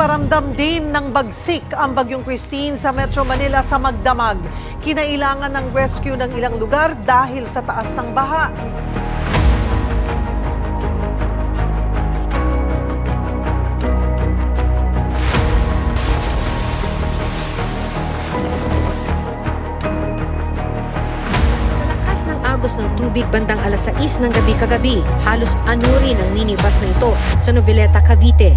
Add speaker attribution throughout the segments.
Speaker 1: Nagparamdam din ng bagsik ang Bagyong Christine sa Metro Manila sa Magdamag. Kinailangan ng rescue ng ilang lugar dahil sa taas ng baha.
Speaker 2: Sa lakas ng agos ng tubig bandang alas 6 ng gabi kagabi, halos anurin ang minibus na ito sa Noveleta, Cavite.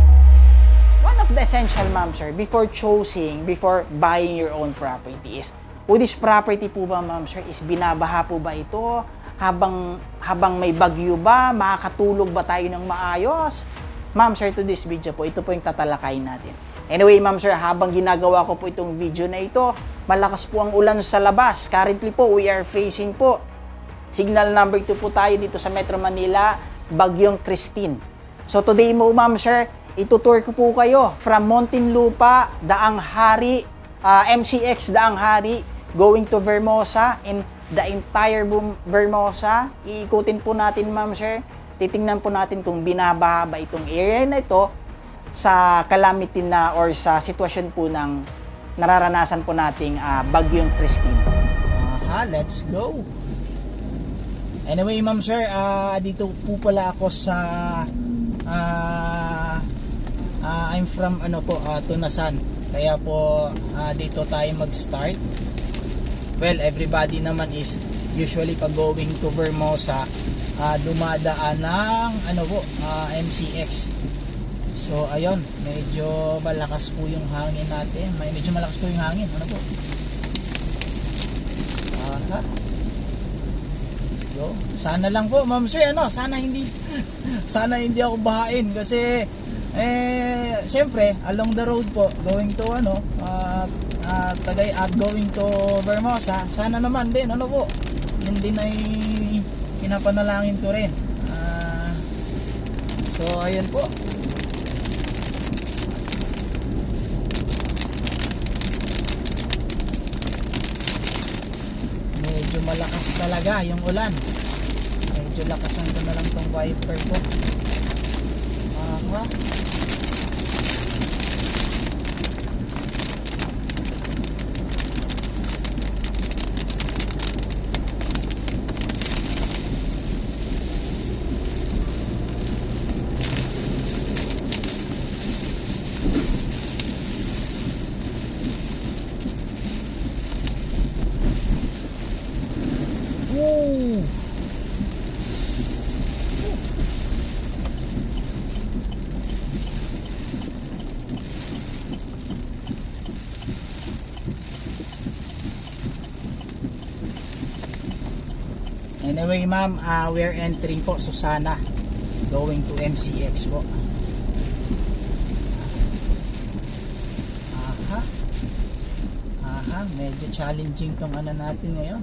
Speaker 3: One of the essential, ma'am sir, before buying your own property is, this property po ba, ma'am sir, is binabaha po ba ito? Habang may bagyo ba, makakatulog ba tayo ng maayos? Ma'am sir, to this video po, ito po yung tatalakayin natin. Anyway, ma'am sir, habang ginagawa ko po itong video na ito, malakas po ang ulan sa labas. Currently po, we are facing po signal number 2 po tayo dito sa Metro Manila, Bagyong Christine. So today mo, ma'am sir, itutour ko po kayo from Muntinlupa, Daang Hari, MCX Daang Hari, going to Vermosa, and the entire Vermosa. Iikutin po natin, ma'am sir. Titingnan po natin kung binabaha ba itong area na ito sa calamity na or sa sitwasyon po ng nararanasan po nating Bagyong Christine. Let's go! Anyway, ma'am sir, dito po pala ako sa I'm from Tunasan. Kaya po dito tayo mag-start. Well, everybody naman is usually pag going to Vermosa, dumadaan ng MCX. So ayun, medyo malakas po yung hangin natin. Medyo malakas po yung hangin. Ano po? Let's go. Sana lang po, ma'am sir, sana hindi ako bahain kasi siyempre, along the road po, going to Tagay at going to Vermosa, sana naman din, yun din ay pinapanalangin ko rin. So, ayun po. Medyo malakas talaga yung ulan. Medyo lakasan ko na lang tong wiper ko. Anyway, ma'am, we're entering po Susana, going to MCX po. Medyo challenging tong natin ngayon.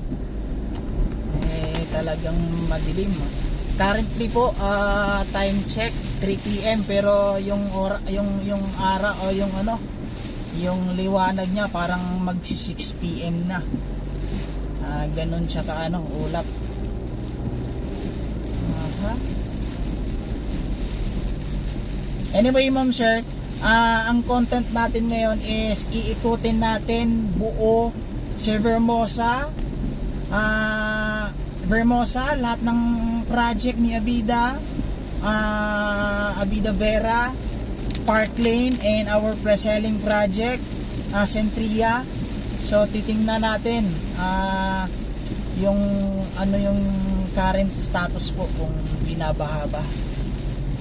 Speaker 3: Talagang madilim. Currently po, time check 3 PM pero yung araw o yung liwanag niya parang magsi 6 PM na. Ganun siya ulap. Anyway, ma'am sir, ang content natin ngayon is iikutin natin buo si Vermosa, lahat ng project ni Avida, Avida Vera, Park Lane, and our pre-selling project, Centria. So titingnan natin yung current status po kung binabaha ba.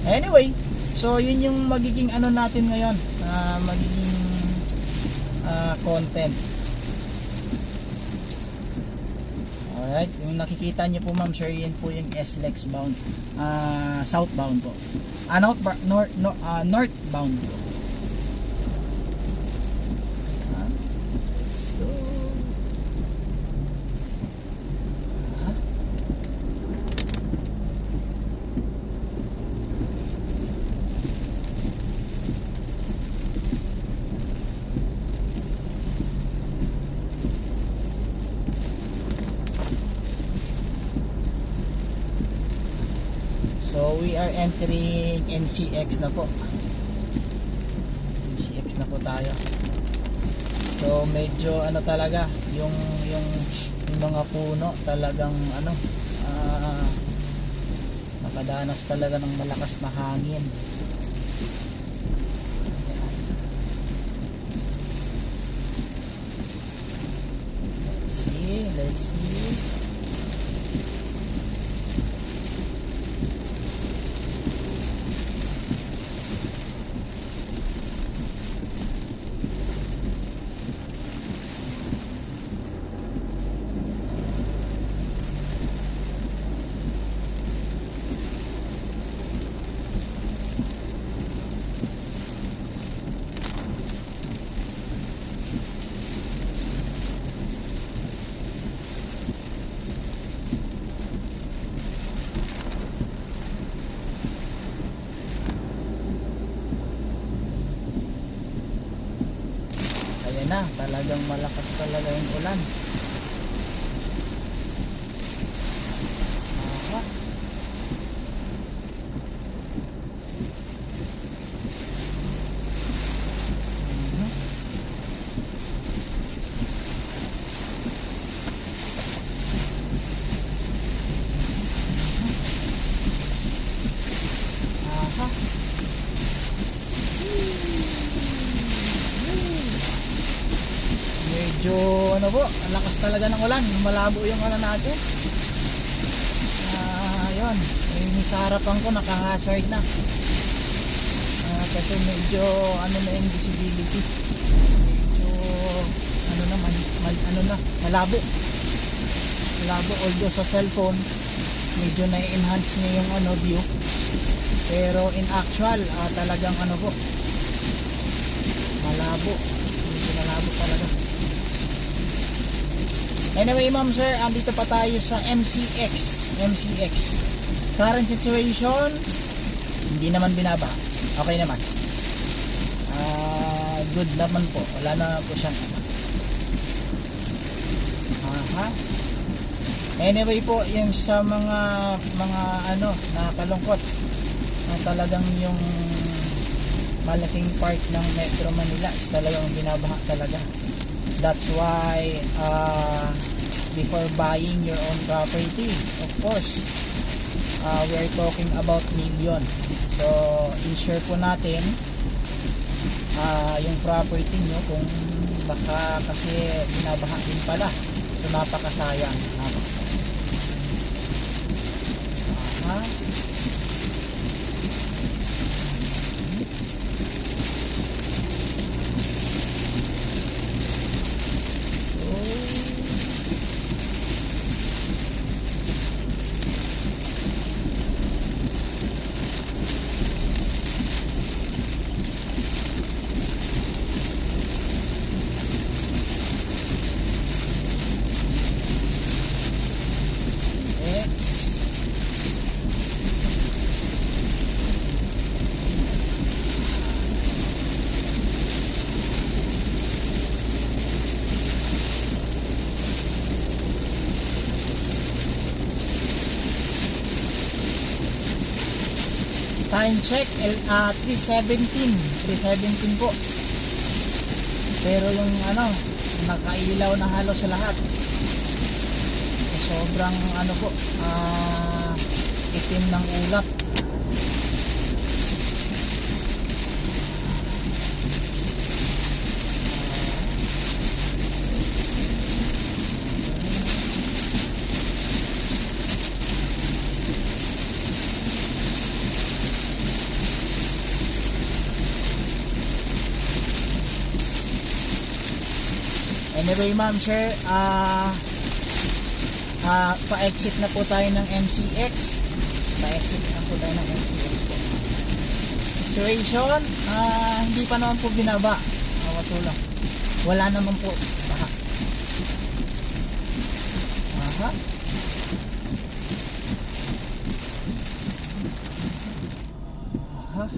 Speaker 3: Anyway, so yun yung magiging natin ngayon, magiging content. Alright, yung nakikita nyo po, ma'am sir, yun po yung SLEX bound, southbound po, northbound po. Let's go. So we are entering MCX na po.
Speaker 4: malapit na po tayo. So medyo ano talaga yung mga puno talagang ano nakadanas talaga ng malakas na hangin. Let's see. Na, talagang malakas talaga yung ulan. Aha. Aha. Medyo ano po, ang lakas talaga ng ulan, malabo yung ano natin. Yun, yung sa harapan ko naka-hazard na. Kasi medyo ano na yung visibility. Medyo ano na, malabo. Malabo, although sa cellphone medyo na-enhance niya yung ano view. Pero in actual, talagang ano po, malabo. Medyo malabo talaga. Anyway, ma'am sir, andito pa tayo sa MCX. Current situation, hindi naman binaba. Okay naman. Good naman po. Wala na po siyang Anyway po, yung sa mga ano, nakakalungkot na talagang yung malaking part ng Metro Manila is talagang binabaha talaga. That's why before buying your own property, of course, we are talking about million. So insure po natin yung property nyo kung baka kasi binabaha din pala. So napakasayang. Time check 3:17 po. Pero yung ano, nakailaw na halos sa lahat. Sobrang ano po, itim ng ulap. Anyway, ma'am sir, pa-exit na po tayo ng MCX. Pa-exit na po tayo ng MCX po. Situation, hindi pa naman po binaba. Matulong. Wala naman po. Baha. Aha. Aha.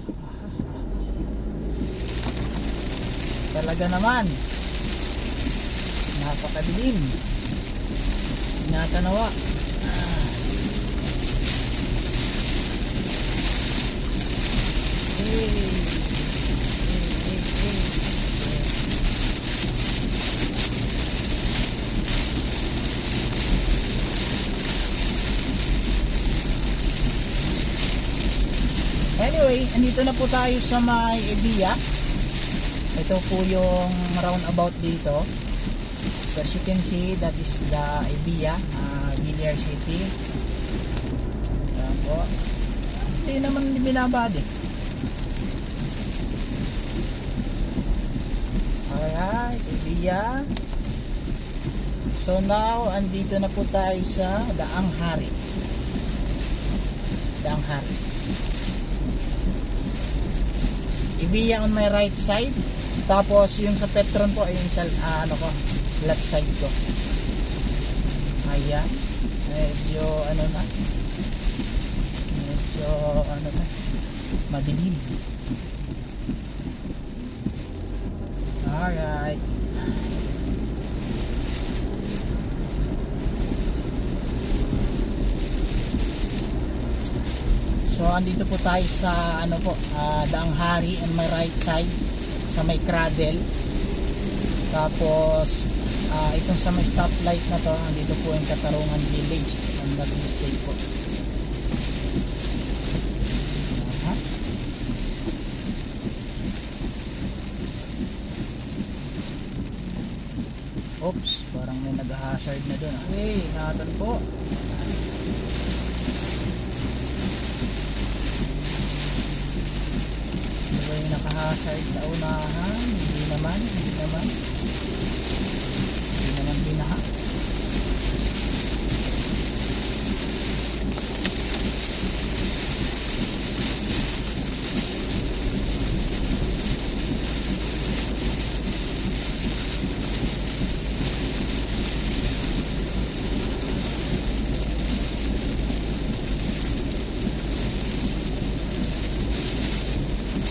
Speaker 4: Talaga naman. Napakadilim. Tinatanawa. Hey. andito na po tayo sa may Ebia. Ito po yung roundabout dito. So as you can see, that is the Ebia, Villar City. Ayan po. Hindi naman binabad eh. Alright, Ebia. So now, andito na po tayo sa Daang Hari. Daang Hari. Ebia on my right side. Tapos yung sa Petron po ay yung sa left side ko. Ayan. Medyo madilim. Alright. So andito po tayo sa Daang Hari on my right side sa may Cradle. Tapos itong sa may stoplight na to, andito po yung Katarungan Village. Ang not mistake po. Oops, parang may nag-hazard na doon. Okay, ingatan po. Yung naka-hazard sa unahan, hindi naman binaha.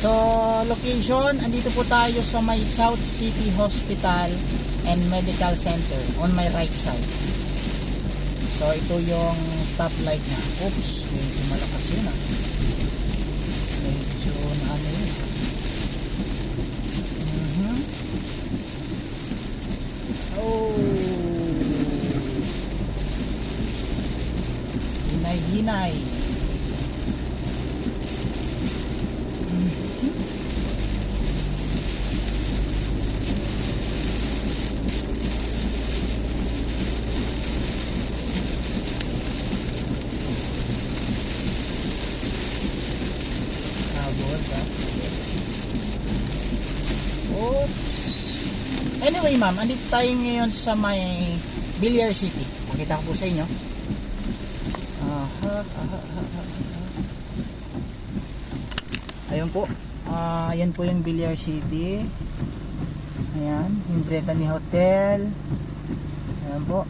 Speaker 4: So, location, andito po tayo sa may South City Hospital and Medical Center on my right side. So, ito yung stoplight na. Oops, medyo malakas yun Medyo yun. Oh. Hinay-hinay. Anyway ma'am, andito tayo ngayon sa may Villar City. Pakita ko po sa inyo. Ayun po. Ayan po yung Villar City. Ayan, yung Brittany Hotel. Ayan po.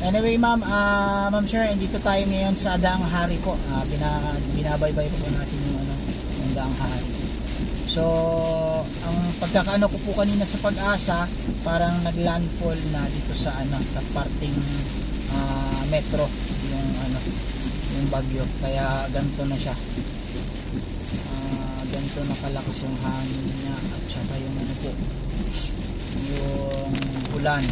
Speaker 4: Anyway ma'am, ma'am sure, dito tayo ngayon sa Daang Hari po. Binabaybay po natin yung Daang Hari. So, ang pagkakaano ko po kanina sa Pag-asa, parang naglandfall na dito sa sa parting metro yung bagyo. Kaya ganito na siya. Ganito na kalakas yung hangin niya at saka yung yung ulan.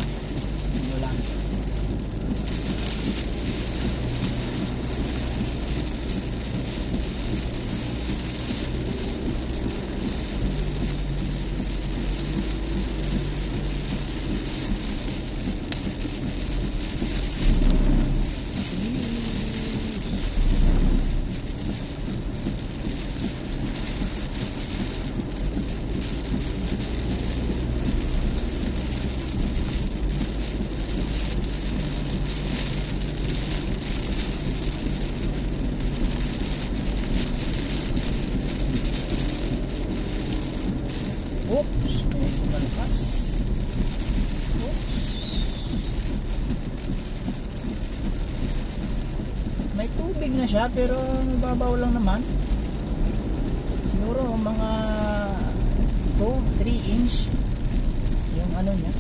Speaker 4: Oops, medyo malakas. Oops. May tubig na siya pero mababaw lang naman. Siguro mga 2-3 inch yung niya.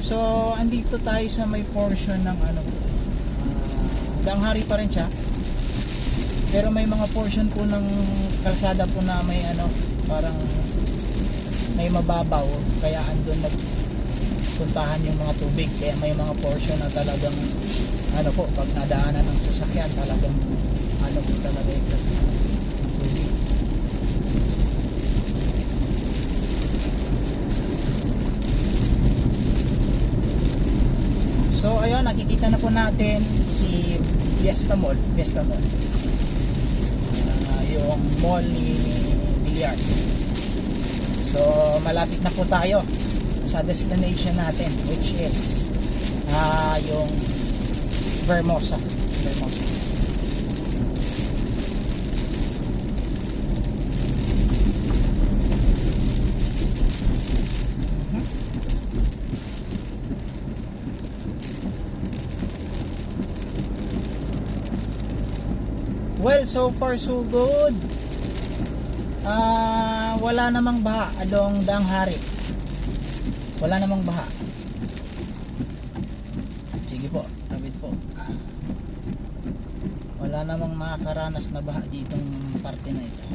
Speaker 4: So andito tayo sa may portion ng Daang Hari pa rin siya. Pero may mga portion po ng kalsada po na may ano, parang may mababaw, kaya andun nagpuntahan yung mga tubig. Kaya may mga portion na talagang ano po, pag nadaanan ng sasakyan, talagang ano po talaga yung tubig. So ayun, nakikita na po natin si Fiesta Mall. Yung mall ni Villar. So malapit na po tayo sa destination natin, which is yung Vermosa. Well, so far so good. Wala namang baha along Daang Hari. Wala namang baha. Sige po, tabit po. Wala namang makakaranas na baha ditong parte na ito.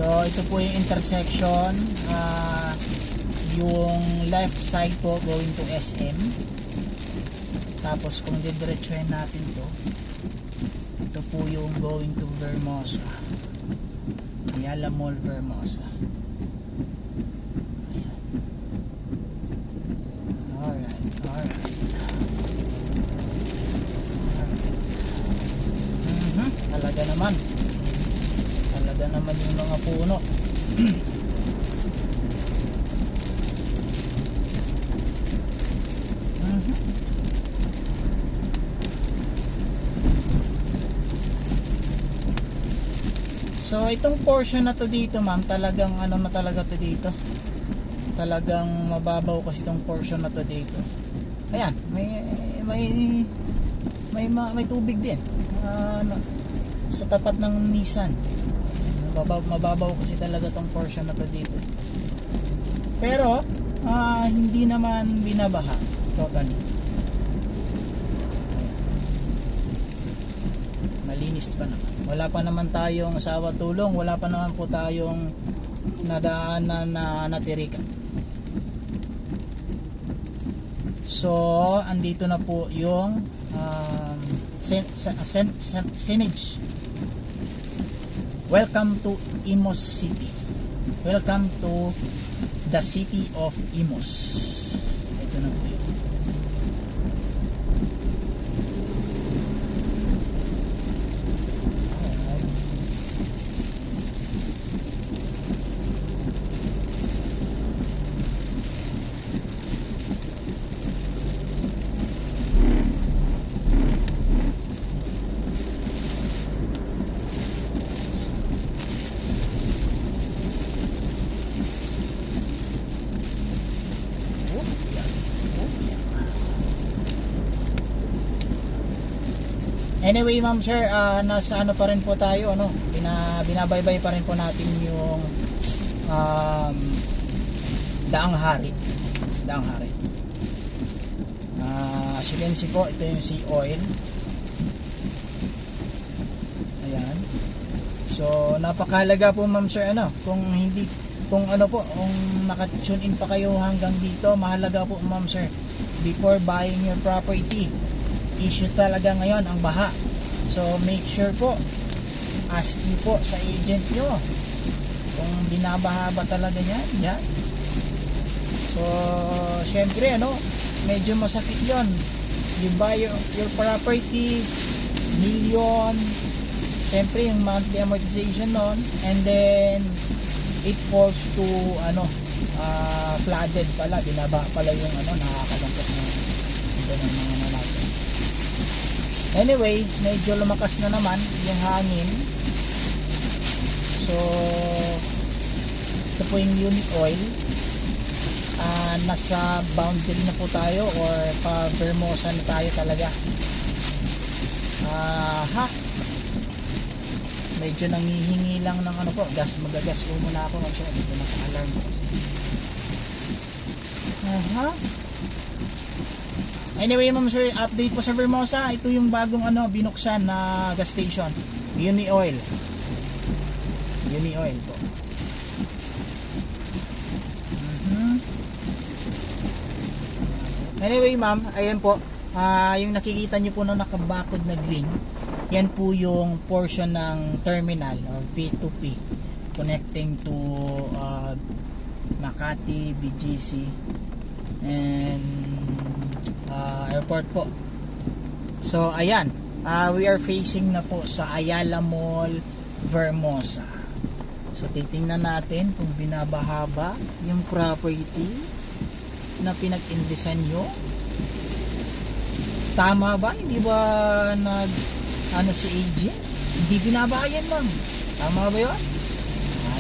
Speaker 4: So ito po yung intersection, yung left side po going to SM. Tapos kung didiretsuhin natin to, ito po yung going to Vermosa, Ayala Mall, Vermosa. Ayan. Alright. Talaga naman yung mga puno. So itong portion na to dito, ma'am, talagang ano na talaga to dito. Talagang mababaw kasi itong portion na to dito. Ayan, may tubig din. Sa tapat ng Nissan. Mababaw kasi talaga tong portion na to dito. Pero hindi naman binabaha totally. Malinis pa naman. Wala pa naman tayong asawa tulong, wala pa naman po tayong nadaanan na natirikan. So andito na po yung signage. Welcome to Imus City. Welcome to the city of Imus. Ito na po yun. Anyway, ma'am sir, nasa ano pa rin po tayo, ano, binabaybay pa rin po natin yung Daang Hari. As you can see po, ito yung sea oil. Ayan. So napakahalaga po, ma'am sir, ano, kung naka-tune in pa kayo hanggang dito, mahalaga po, ma'am sir, before buying your property, issue talaga ngayon ang baha. So make sure po, ask you po sa agent nyo kung binabaha ba talaga yan. So syempre, ano, medyo masakit yon. You buy your property, million, syempre yung monthly amortization nun, and then it falls to flooded pala, binaba pala yung nakakalungkot na mga natin. Anyway, medyo lumakas na naman yung hangin. So ito po yung unit oil. nasa boundary na po tayo or pa Vermosa na tayo talaga. Medyo nangihingi lang ng ano po, magagas po muna ako, so dito naka-alarm po kasi. Anyway, ma'am sir, update po sa Vermosa. Ito yung bagong binuksan na gas station, Uni Oil po. Anyway, ma'am, ayan po, yung nakikita nyo po na nakabakod na green, yan po yung portion ng terminal or P2P connecting to Makati, BGC and airport po. So ayan, we are facing na po sa Ayala Mall, Vermosa. So titingnan natin kung binabaha ba yung property na pinag-investan nyo. Tama ba? Hindi ba si agent? Hindi binabaha yan, ma'am. Tama ba yun?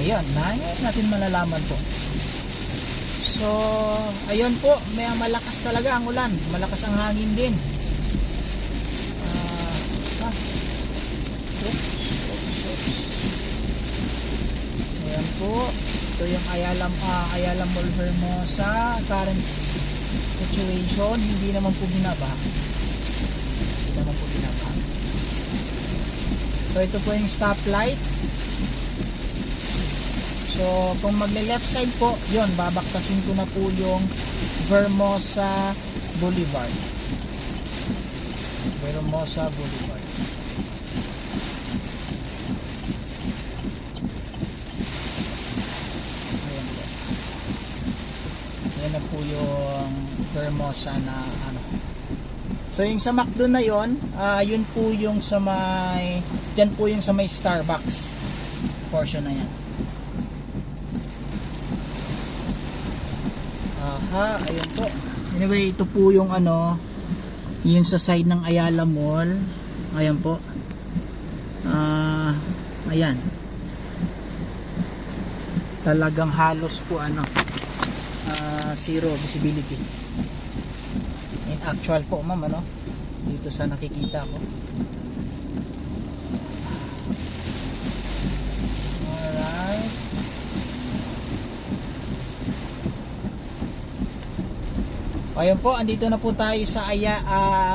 Speaker 4: Ayan, natin malalaman po. So, ayun po, may malakas talaga ang ulan. Malakas ang hangin din. Ayan po. Ito yung Ayala Mall, Vermosa. Current situation, hindi naman po binabaha. So, ito po yung stoplight. So, kung magle-left side po, yun, babaktasin ko na po yung Vermosa Boulevard. Vermosa Boulevard. Ayan po. Ayan na po yung Vermosa na So, yung sa McDo na yun, yun po yung sa may, dyan po yung sa may Starbucks portion na yan. Ayun po. Anyway, ito po yung yung sa side ng Ayala Mall. Ayan po. Ayan. Talagang halos po zero visibility. In actual po, ma'am, dito sa nakikita ko. Alright. Ayun po, andito na po tayo sa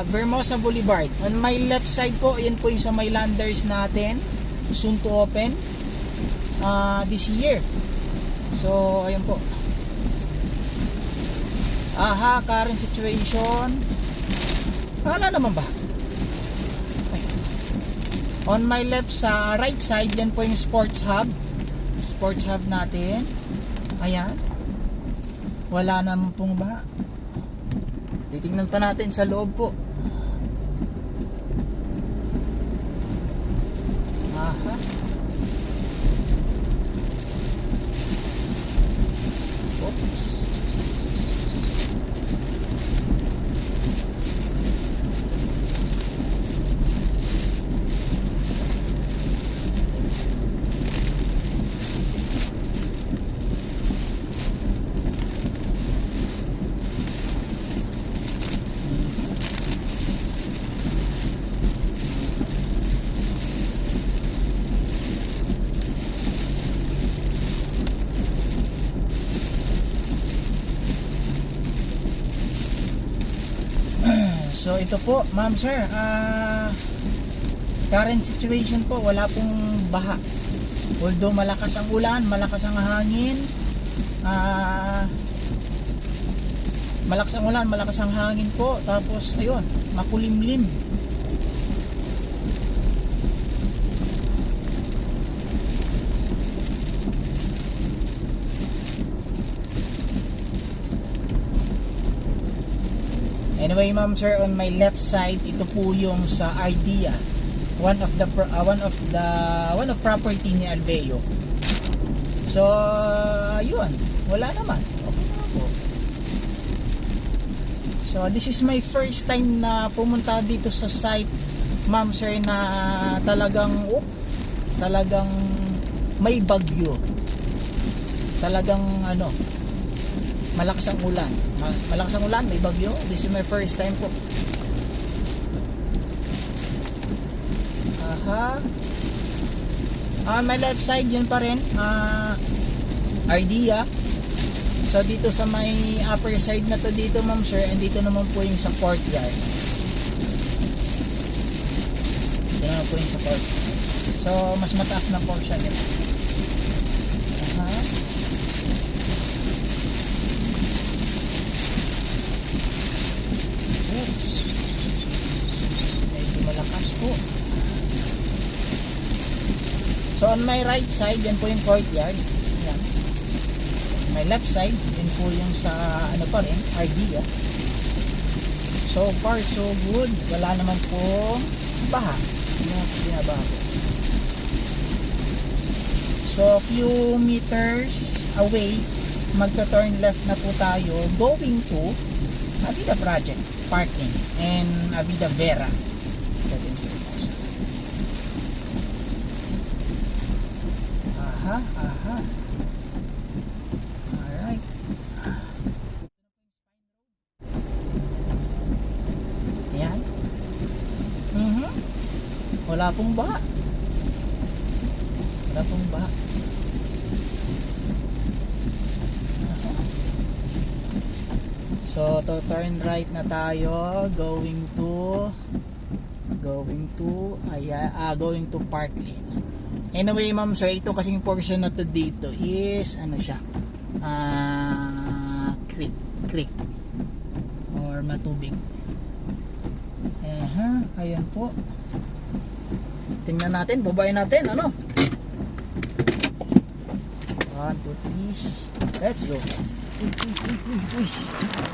Speaker 4: Vermosa Boulevard. On my left side po, yan po yung sa may landers natin. Soon to open this year. So, ayun po. Current situation. Wala naman ba? Okay. On my left sa right side, yan po yung sports hub. Sports hub natin. Ayan. Wala naman pong ba? Titingnan pa natin sa loob po. Oops. So ito po, ma'am sir, current situation po, wala pong baha. Although malakas ang ulan, malakas ang hangin, malakas ang ulan, malakas ang hangin po, tapos ayun, makulimlim. Anyway, ma'am sir, on my left side, ito po yung sa Idea, one of property ni Alveo. So, yun, wala naman. Okay naman po. So, this is my first time na pumunta dito sa site, ma'am sir, na talagang may bagyo. Talagang malakas ang ulan. Malakas ang ulan, may bagyo. This is my first time po. Aha. On my left side, yun pa rin. Ardea. So dito sa may upper side na to dito, ma'am sir, and dito naman po yung sa courtyard. Dito naman po yung sa courtyard. So mas mataas na portion ito. Aha. Oops. Medyo malakas po. So on my right side, yan po yung courtyard. Yan. My left side, yun po yung sa ano pa rin, Ardea. So far so good. Wala naman po baha. Binabaha po. So few meters away, magta-turn left na po tayo going to Avida Project Parking and Avida Vera. Aha, aha. Alright. Ayan. Wala pong baha. Wala pong baha. Aha. So, to turn right na tayo, going to Park Lane. Anyway, ma'am sir, ito kasing portion na to dito is ano siya? Creek or matubig. Ayan po. Tingnan natin, babayin natin, ano? 1, 2, 3. Let's go.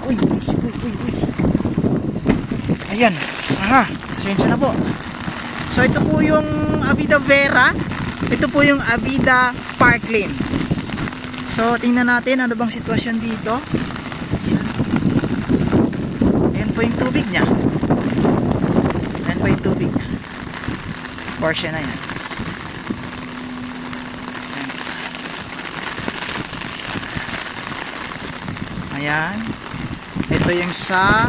Speaker 4: Uy. Ayan. Aha, pasensya na po. So ito po yung Avida Vera. Ito po yung Avida Park Lane. So tingnan natin ano bang sitwasyon dito. Ayan po yung tubig niya. Ayan po yung tubig niya. Portion na yan. Ayan. Ito yung sa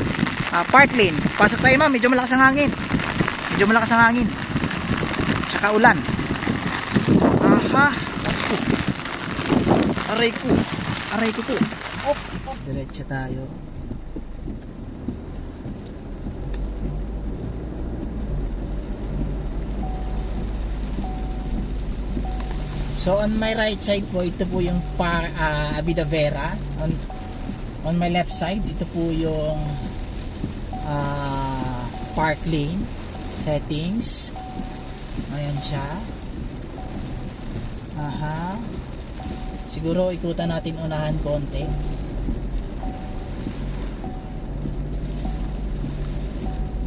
Speaker 4: Park Lane. Pasok tayo ma'am, medyo malakas ang hangin. Medyo malakas ang hangin. Tsaka ulan. Aha. Aray ko po. Diretso tayo. So on my right side po, ito po yung Avida Vera. On my left side, ito po yung Park Lane settings. Ayan siya. Aha. Siguro ikutan natin unahan konti.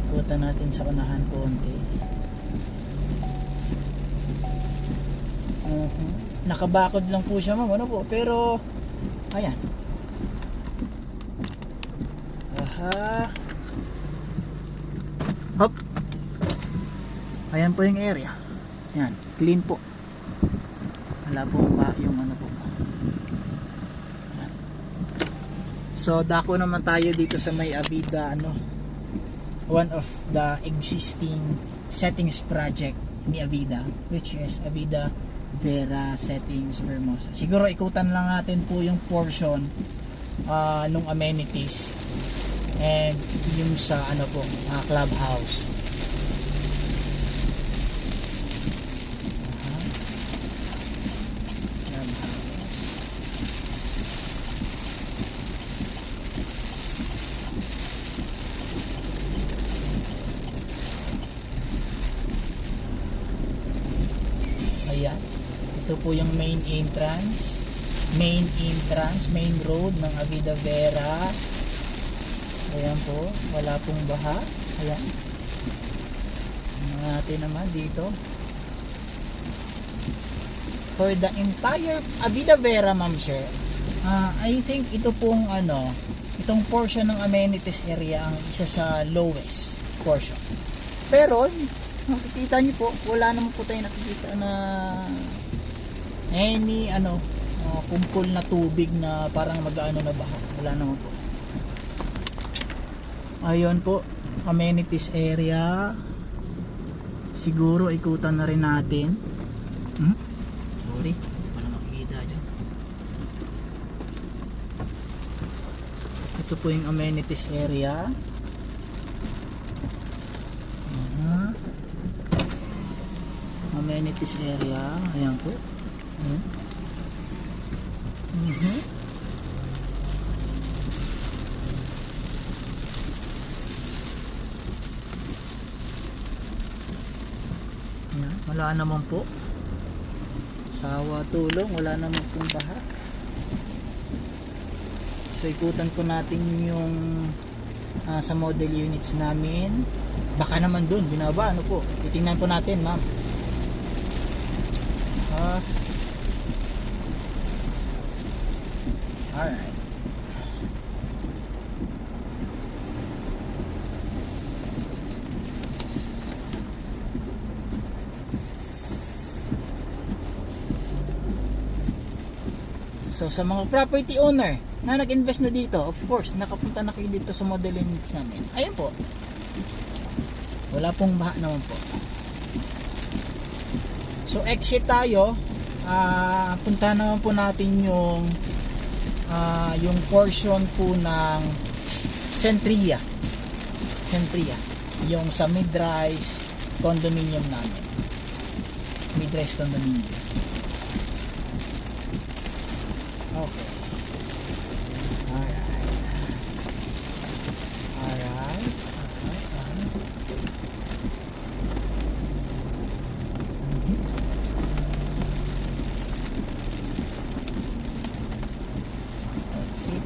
Speaker 4: Ikutan natin sa unahan konti. Nakabakod lang po siya ma'am, ano po, pero ayan. Aha. Hop. Ayan po yung area. Ayan, clean po. Wala po pa yung ano po. Ayan. So dako naman tayo dito sa may Avida, ano, one of the existing settings project ni Avida, which is Avida Vera Settings Vermosa. Siguro ikutan lang natin po yung portion nung amenities and yung sa ano po, clubhouse. Ayan. Ito po yung main entrance, main road ng Avida Vera. Ayan po, wala pong baha. Ayan. Natin naman dito. For the entire Avida Vera, ma'am sir, I think ito pong ano, itong portion ng amenities area ang isa sa lowest portion. Pero makikita niyo po, wala naman po tayo nakikita na any ano kumpol na tubig na parang mag-ano na baha. Wala naman po. Ayun po, amenities area. Siguro ikutan na rin natin. Sorry, hindi pala makikita dyan. Ito po yung amenities area. Amenities area. Ayan po. Ayan. Ayan. Wala naman po. Sawa tulong. Wala naman pong baha. So ikutan po natin yung sa model units namin. Baka naman dun binaba, ano po. Titingnan po natin, ma'am. Alright. So sa mga property owner na nag-invest na dito, of course, nakapunta na kayo dito sa model units namin. Ayun po. Wala pong baha naman po. So exit tayo. Punta naman po natin yung portion po ng Centria. Yung sa mid-rise condominium namin. Mid-rise condominium. Okay. Alright. Let's see.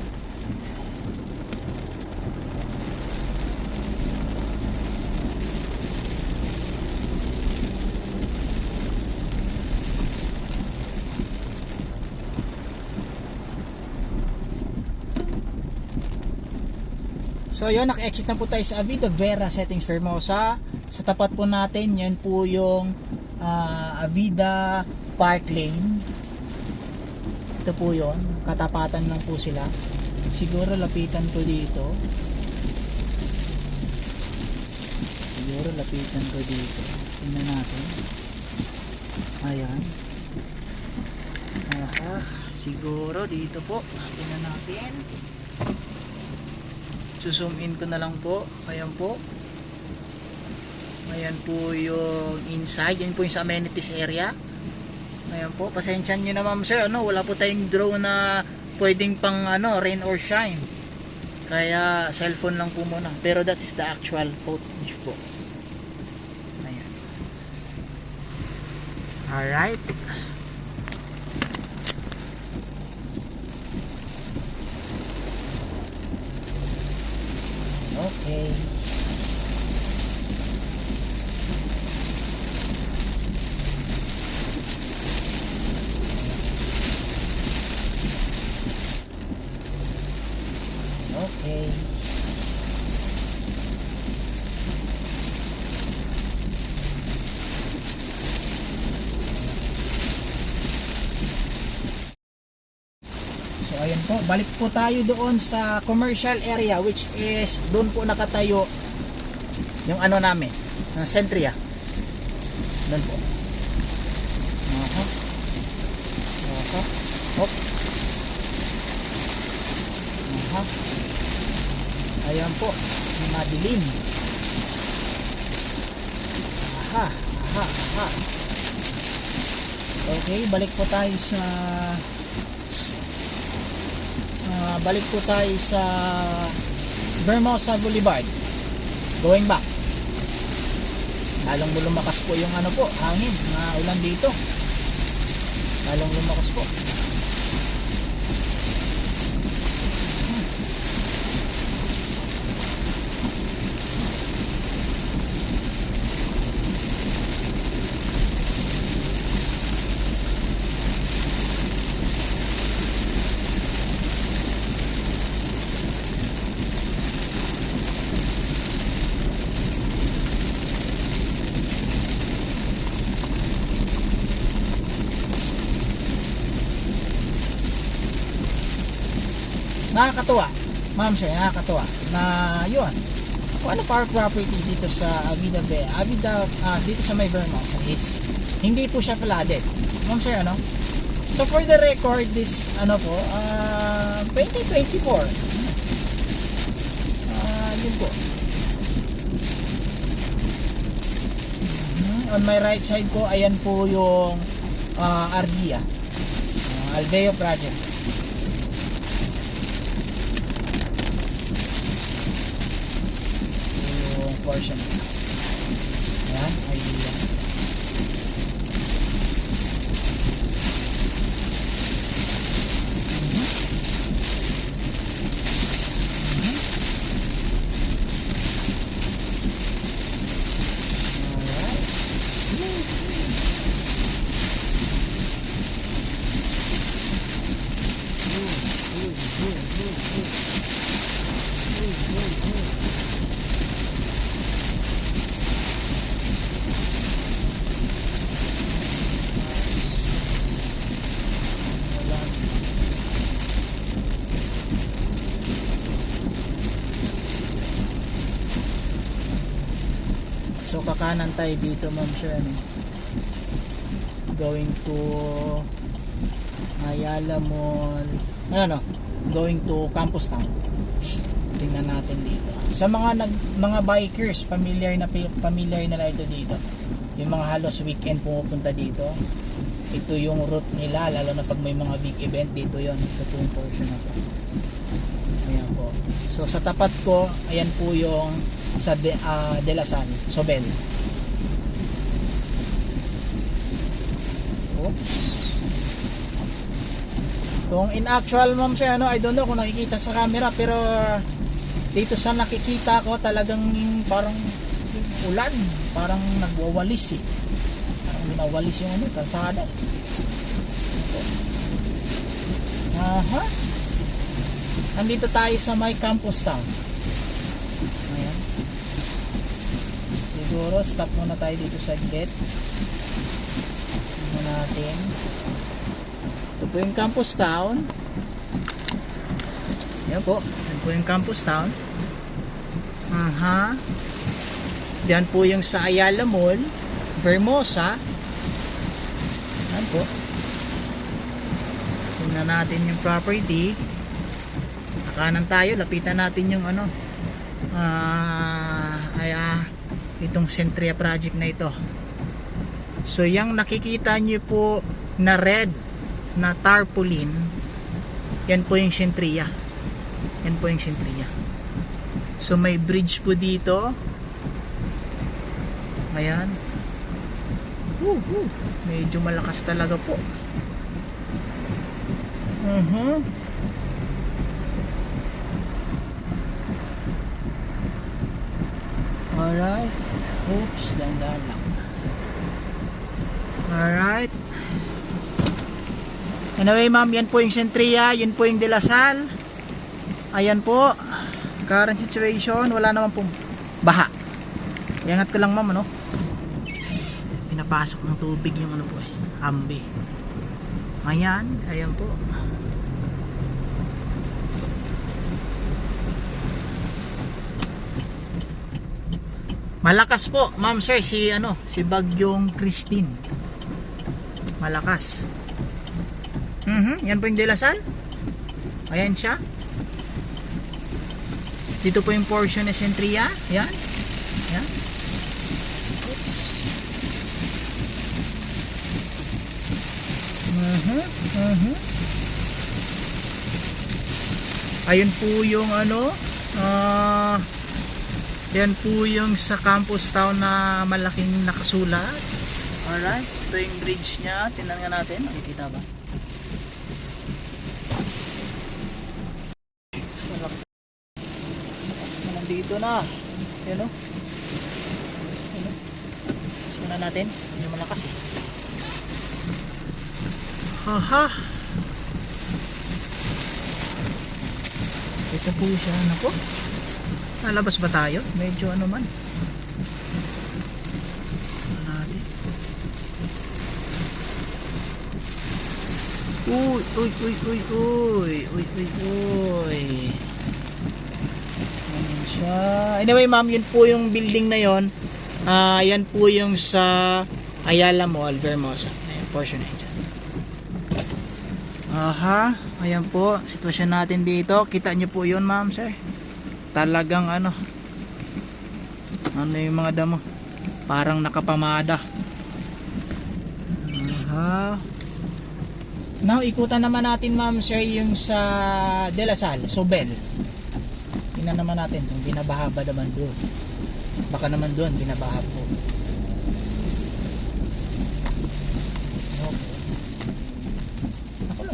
Speaker 4: So yun, naka-exit na po tayo sa Avida Vera Settings Fermosa. Sa tapat po natin, yan po yung Avida Park Lane. Ito po yun, katapatan lang po sila. Siguro lapitan ko dito. Tingnan natin. Ayan. Siguro dito po. Tingnan natin. Zoom in ko na lang po. Ayan po. Ayan po yung inside. Yan po yung sa amenities area. Ayan po. Pasensyan nyo na ma'am sir. Wala po tayong drone na pwedeng pang rain or shine. Kaya cellphone lang po muna. Pero that is the actual footage po. Ayan. Alright. Okay. Okay. So ayan po, balik po tayo doon sa commercial area, which is doon po nakatayo yung namin, ng Centria. Doon po. Hop. Ayan po, madilim. Okay, balik po tayo sa Vermosa Boulevard. Going back. Lalong lumakas po yung hangin na ulan dito. Lalong lumakas po. nakakatuwa, ma'am sir, nakakatuwa na yun. Kung ano power property dito sa dito sa may Vermosa is hindi po siya flooded. Ma'am sir, ano? So for the record, this 2024. Yun po. On my right side ko, ayan po yung Ardia. Alveo project. Yung portion. Ayan, Ardia. So kakanan tayo dito, ma'am sir, going to Ayala Mall, going to Campus Town. Tingnan natin dito. Sa mga bikers, familiar na ito dito. Yung mga halos weekend pumupunta dito. Ito yung route nila, lalo na pag may mga big event dito yon. Ito po yung portion na to. Ayan po. So sa tapat ko, ayan po yung sa De La Salle, Sobel. Oops. Kung in actual, ma'am sir, I don't know kung nakikita sa camera, pero dito sa nakikita ko talagang parang ulan, parang nagwawalis eh. Parang winawalis yung kalsada. Aha. Nandito tayo sa may Campus Town. Ayan. Siguro stop muna tayo dito sa gate. Tingnan natin. Ito po yung Campus Town. Ayan po. Ayan po yung Campus Town. Aha. Diyan po yung sa Ayala Mall, Vermosa. Ayan po. Tingnan natin yung property. Kanan tayo, lapitan natin yung itong Centria project na ito. So yung nakikita nyo po na red na tarpaulin, yan po yung Centria. Yan po yung Centria. So may bridge po dito. Ayan. Medyo malakas talaga po. Alright. Oops, dandan lang. Alright. Anyway, ma'am, yan po yung Centria, yun po yung De La Salle. Ayan po. Current situation, wala naman pong baha. Iangat ko lang, ma'am, pinapasok ng tubig yung po ambi. Ayan, ayan po. Malakas po, ma'am sir, si Bagyong Christine. Malakas. Yan po yung De La Salle. Ayan siya. Dito po yung portion ng Centria. Yan. Yan. Ayun po yung yan po yung sa Campus Town na malaking nakasulat. Alright, ito yung bridge nya. Tingnan nga natin, makikita ba? Nandito na. Yan Tingnan natin, hindi malakas eh. Haha. Ito po siya, nalabas ba tayo? Medyo man. Natin. Uy, uy, uy, uy, uy, uy, uy, uy. Ayan siya. Anyway, ma'am, yun po yung building na yon. Yan po yung sa Ayala Mall, Vermosa. Ayan, portion na yun. Aha, ayan po, sitwasyon natin dito. Kita nyo po yun, ma'am, sir. Talagang ano yung mga damo. Parang nakapamada. Aha. Now, ikutan naman natin, ma'am, sir, yung sa De La Salle, Sobel. Tingnan naman natin kung binabaha ba naman doon. Baka naman doon, binabaha po.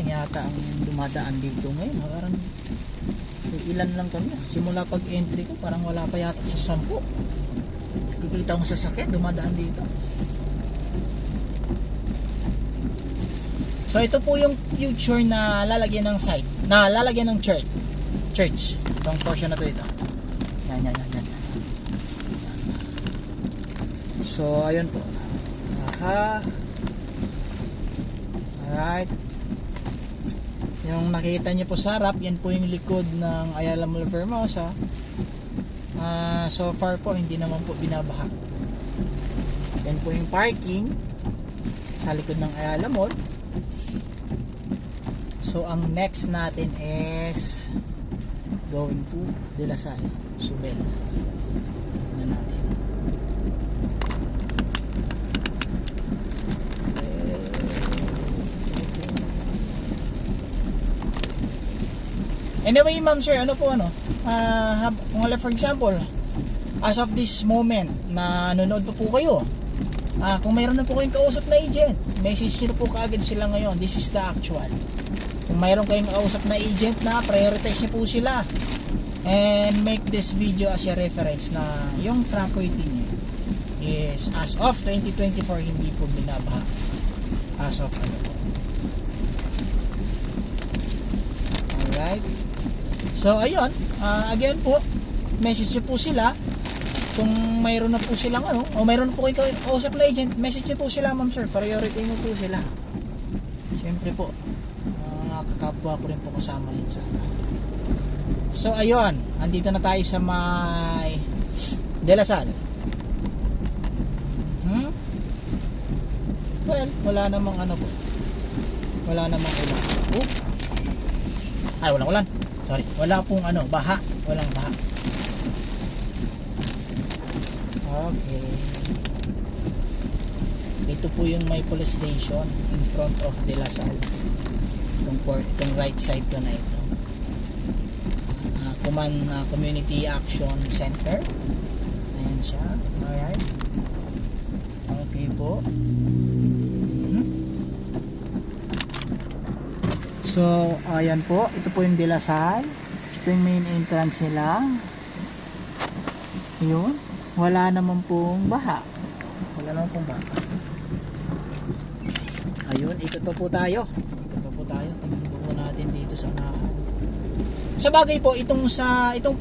Speaker 4: Yata ang dumadaan dito ngayon. Parang ilan lang kami. Simula pag entry ko parang wala pa yata sa 10. Kikita ko sa sakit dumadaan dito. So ito po yung future na lalagyan ng site, na lalagyan ng church. Itong portion na to ito. Yan. So ayun po. Aha. Alright. Yung nakita niyo po sa harap, yan po yung likod ng Ayala Mall Vermosa. So far po, hindi naman po binabaha. Yan po yung parking sa likod ng Ayala Mall. So ang next natin is going to De La Salle, Sobel. Na natin. Anyway, ma'am, sir, kung for example, as of this moment na nanonood pa po kayo, kung mayroon na po kayong kausap na agent, message nyo po kaagad sila ngayon. This is the actual. Kung mayroon kayong kausap na agent na, prioritize nyo po sila and make this video as a reference na yung property nyo is as of 2024 hindi po binabaha as of alright. So ayun, again po, message nyo po sila kung mayroon na po silang o mayroon po kayo kausap na agent, message nyo po sila, ma'am, sir, priority mo po sila. Siyempre po, kakapwa ko rin po kasama yun sana. So ayun, andito na tayo sa may De La Salle. Well, wala namang po, wala namang ulan. Ay, walang ulan. Sorry, wala pong baha. Walang baha. Okay. Ito po yung may police station in front of De La Salle. Itong right side ko na ito. Community Action Center. Ayan siya. Alright. Okay po. So, ayan po. Ito po yung De La Salle. Ito yung main entrance nila. Yun. Wala naman pong baha. Wala naman pong baha. Ayun. Ikot pa po tayo. Tingnan po natin dito sa unahan. Sa bagay po, itong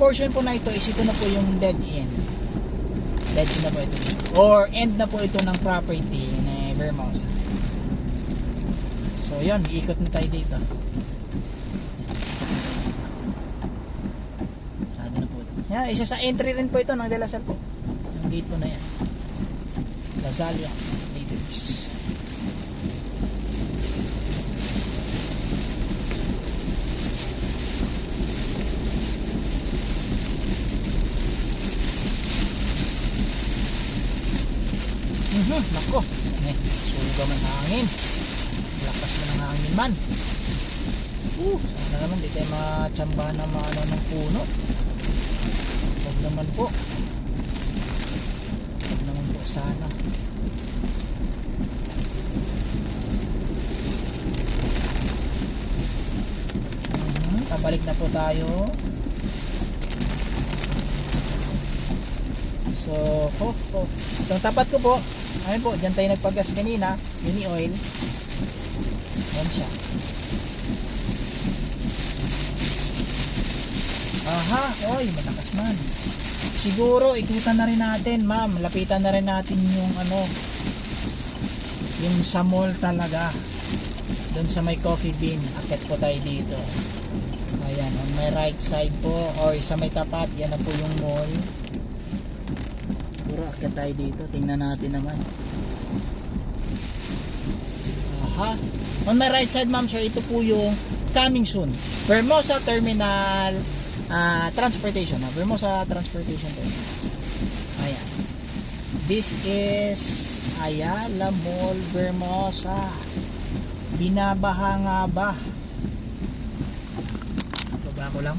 Speaker 4: portion po na ito is ito na po yung dead end. Dead end na po ito. Or end na po ito ng property na Vermosa. So, yun. Iikot na tayo dito. Yan, isa sa entry rin po ito ng De La Salle po. Yung gate po na yan. Lasalia Natives. Nako, suga man hangin. Lakas man ng hangin man. Sana naman di tayo matsambahan ng puno. Huwag naman po sana. Pabalik na po tayo. So itong tapat ko po, ayun po, dyan tayo nagpagas kanina, Uni Oil. Ayan siya. Aha, oy, malakas man. Siguro ikutan na rin natin, ma'am. Lapitan na rin natin yung yung sa mall talaga. doon sa may coffee bean. Akit po tayo dito. Ayan, on my right side po or sa may tapat, yan na po yung mall. Puro akit tayo dito. Tingnan natin naman. Aha. On my right side, ma'am sir, ito po yung coming soon. Vermosa Terminal Transportation. Vermosa Transportation Terminal. Ayan. This is Ayala Mall, Vermosa. Binabaha nga ba? Baba ko lang.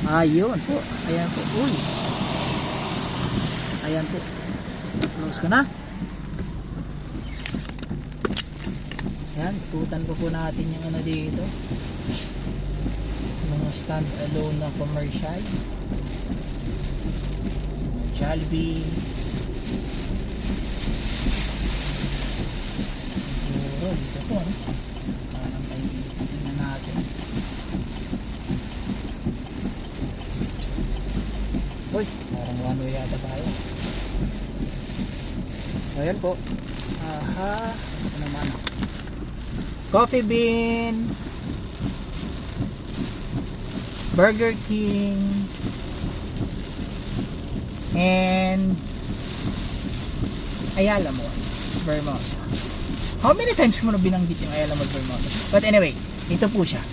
Speaker 4: Ayun po. Ayan po. Uy. Ayan po. Close ko na. Ayan. Tutan po natin yung ano dito. Mga stand alone na commercial. Jollibee. Siguro dito po, ano? Parang tayo dito. Tingnan natin. Uy, parang one way yata tayo. Ayan po. Aha. Ito naman. Coffee Bean. Burger King. And Ayala Mall, Vermosa. How many times mo na binanggit yung Ayala Mall, Vermosa? But anyway, ito po siya.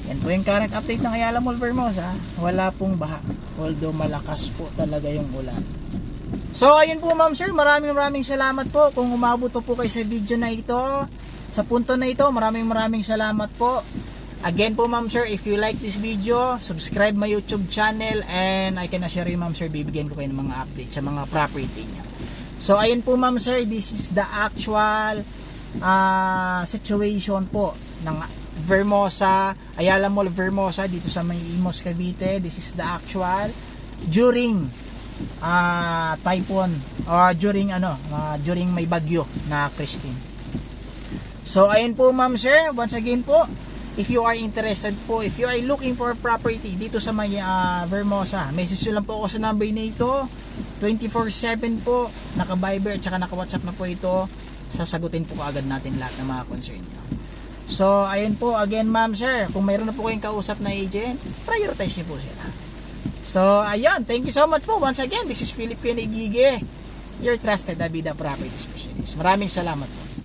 Speaker 4: Yan po yung current update ng Ayala Mall, Vermosa. Wala pong baha. Although malakas po talaga yung ulan. So ayun po ma'am sir, maraming salamat po kung umabot po kayo sa video na ito. Sa punto na ito, maraming salamat po. Again po ma'am sir, if you like this video, subscribe my YouTube channel and I can assure you ma'am sir, bibigyan ko kayo ng mga update sa mga property niyo. So ayun po ma'am sir, this is the actual situation po ng Vermosa, Ayala Mall Vermosa dito sa may Imos Cavite. This is the actual during typhoon or during may bagyo na Christine. So ayun po ma'am sir, once again po, if you are interested po, if you are looking for property dito sa may Vermosa, message nyo lang po ako sa number na ito. 24/7 po, naka-Viber at saka naka-WhatsApp na po ito. Sasagutin po agad natin lahat ng mga concern nyo. So, ayun po, again ma'am sir, kung mayroon na po kayong kausap na agent, prioritize nyo po sila. So, ayun, thank you so much po. Once again, this is Philip Kenegige, your trusted Abida Property Specialist. Maraming salamat po.